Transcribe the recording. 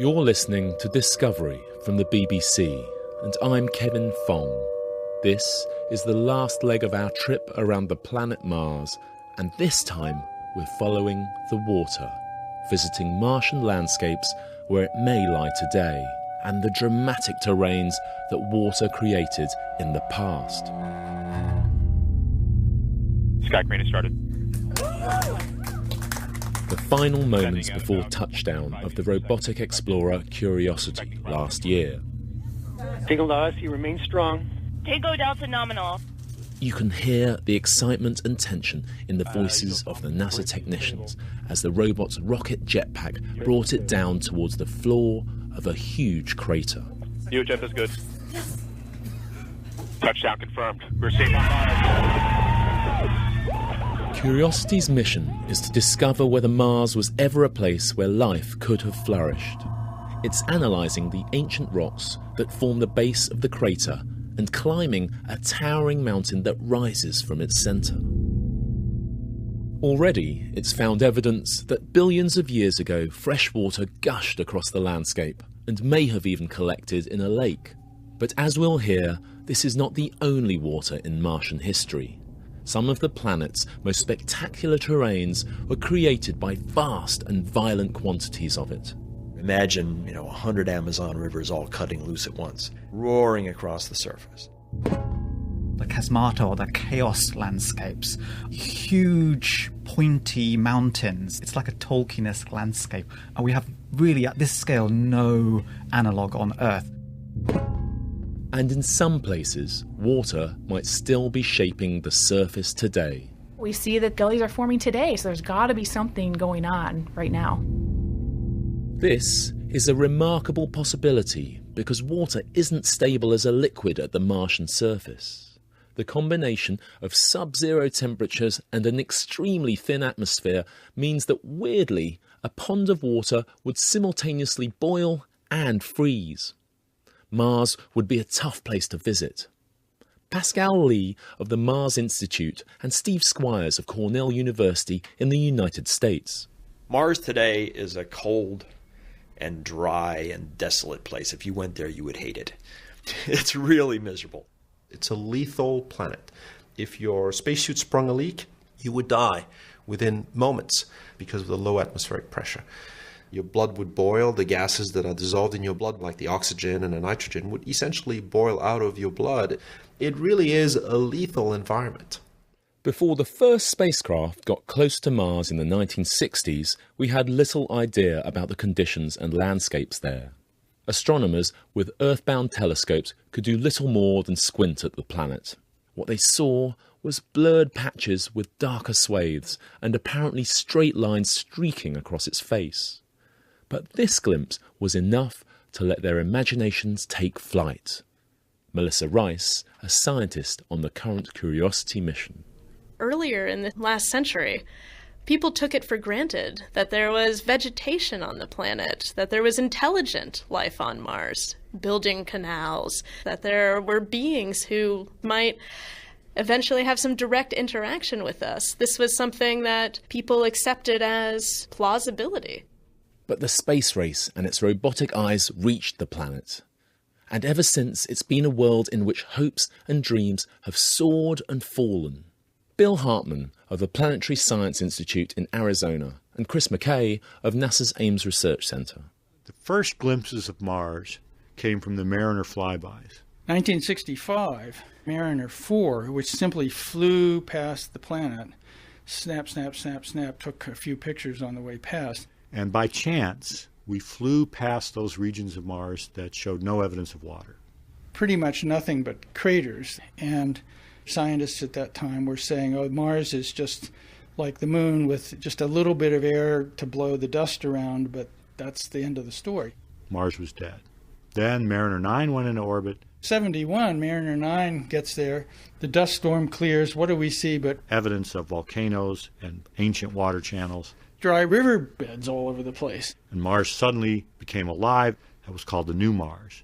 You're listening to Discovery from the BBC, and I'm Kevin Fong. This is the last leg of our trip around the planet Mars, and this time we're following the water, visiting Martian landscapes where it may lie today, and the dramatic terrains that water created in the past. Sky crane has started. The final moments before touchdown of the robotic explorer Curiosity last year. Signal to us, you remain strong. Tango Delta nominal. You can hear the excitement and tension in the voices of the NASA technicians as the robot's rocket jetpack brought it down towards the floor of a huge crater. UHF is good. Touchdown confirmed. We're safe on Mars. Curiosity's mission is to discover whether Mars was ever a place where life could have flourished. It's analysing the ancient rocks that form the base of the crater and climbing a towering mountain that rises from its centre. Already, it's found evidence that billions of years ago fresh water gushed across the landscape and may have even collected in a lake. But as we'll hear, this is not the only water in Martian history. Some of the planet's most spectacular terrains were created by vast and violent quantities of it. Imagine, 100 Amazon rivers all cutting loose at once, roaring across the surface. The chasmata, or the chaos landscapes, huge pointy mountains. It's like a Tolkien-esque landscape. And we have really, at this scale, no analogue on Earth. And in some places, water might still be shaping the surface today. We see that gullies are forming today, so there's got to be something going on right now. This is a remarkable possibility because water isn't stable as a liquid at the Martian surface. The combination of sub-zero temperatures and an extremely thin atmosphere means that, weirdly, a pond of water would simultaneously boil and freeze. Mars would be a tough place to visit. Pascal Lee of the Mars Institute and Steve Squires of Cornell University in the United States. Mars today is a cold and dry and desolate place. If you went there, you would hate it. It's really miserable. It's a lethal planet. If your spacesuit sprung a leak, you would die within moments because of the low atmospheric pressure. Your blood would boil. The gases that are dissolved in your blood, like the oxygen and the nitrogen, would essentially boil out of your blood. It really is a lethal environment. Before the first spacecraft got close to Mars in the 1960s, we had little idea about the conditions and landscapes there. Astronomers with earthbound telescopes could do little more than squint at the planet. What they saw was blurred patches with darker swathes and apparently straight lines streaking across its face. But this glimpse was enough to let their imaginations take flight. Melissa Rice, a scientist on the current Curiosity mission. Earlier in the last century, people took it for granted that there was vegetation on the planet, that there was intelligent life on Mars, building canals, that there were beings who might eventually have some direct interaction with us. This was something that people accepted as plausibility. But the space race and its robotic eyes reached the planet. And ever since, it's been a world in which hopes and dreams have soared and fallen. Bill Hartman of the Planetary Science Institute in Arizona and Chris McKay of NASA's Ames Research Center. The first glimpses of Mars came from the Mariner flybys. 1965, Mariner 4, which simply flew past the planet, snap, snap, snap, snap, took a few pictures on the way past. And by chance, we flew past those regions of Mars that showed no evidence of water. Pretty much nothing but craters. And scientists at that time were saying, Mars is just like the moon with just a little bit of air to blow the dust around, but that's the end of the story. Mars was dead. Then Mariner 9 went into orbit. 71, Mariner 9 gets there. The dust storm clears. What do we see but evidence of volcanoes and ancient water channels. Dry river beds all over the place. And Mars suddenly became alive. That was called the new Mars.